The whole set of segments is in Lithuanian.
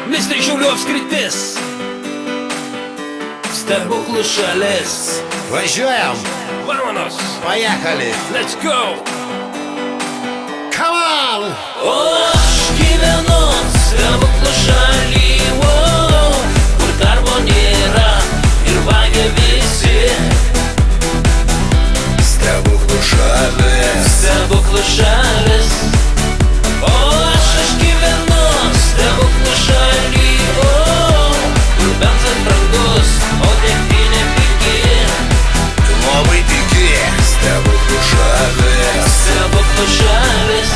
Mr. Žiaulių apskritis, stebuklų šalis. Važiuojam, Varonos, поехали. let's go. Come on! O aš gyvenu stebuklų šaly, kur darbo nėra ir vagia visi. Stebuklų šalis. Stebuklų šalis. O aš gyvenu stebuklų šaly, kur benzas brangus, o degtinė pigi. Labai pigi. Stebuklų šalis. Stebuklų šalis.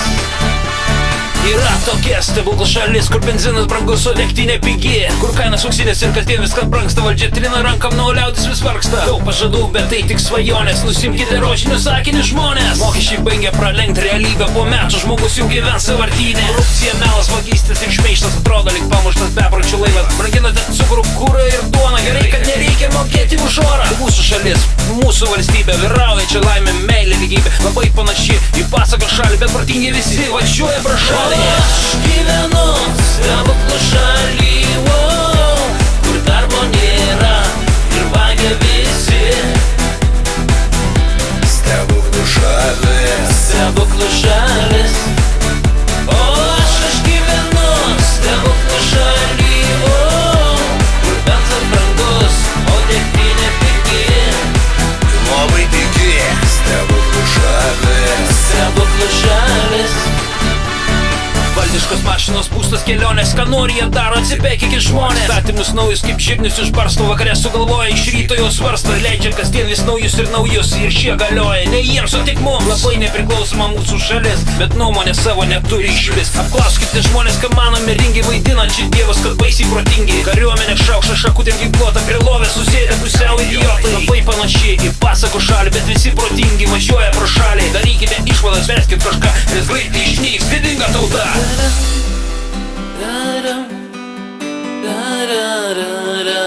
Yra tokia stebuklų šalis, kur benzinas brangus, o degtinė pigi. Kur kainas auksinės ir kasdien viskas brangsta. Valdžia trina rankam, nuo liaudis vis vargsta. Daug pažadų, bet tai tik svajonės. Nusimkite rožinius sakinius žmonės. Mokesčiai baigia pralenkti realybę. Po metų žmogus jau gyvens sąvartynė. Korupcija, melas, vagystės ir šmeižtas. Atrodo lyg pamuštas bepročių laivas. Branginate cukrų, kurą ir duoną. Gerai, kad nereikia mokėti už orą. Tai mūsų šalis, mūsų valstybė. Vyrauja čia laimė, meilė, lygybė. Labai panaši į pasakos šalį, bet protingi visi važiuoja pro šalį. Aš gyvenu stebuklų šaly, kur darbo nėra ir vagia visi. Stebuklų šalis. Stebuklų šalis. O aš gyvenu stebuklų šaly, kur benzas brangus, o degtinė pigi. Labai pigi. Stebuklų šalis. Stebuklų šalis. Valdiškos mašinos, būstas, kelionės, ką nori jie daro, atsipekiki žmonės. Statymus naujus kaip žirnius iš barsto, vakare sugalvoja, iš ryto jau svarsto. Leidžia kasdien vis naujus ir naujus, ir šie galioja ne jiems, o tik mums. Labai nepriklausoma mūsų šalis, bet nuomonė savo neturi išvis. Apklauskite žmonės, ką mano meringi vaidinančiai dievas, kad baisiai protingi. Kariuomenė šaukša šakutėm ginkluota, prie lovės susėdę pusiau idiotai. Labai panašiai į pasakų šalį, bet visi protingi važiuoja pro šalį. Darykite išvadas, verskit kažką, nes greitai išnyks didinga tauta. Da da da da da da.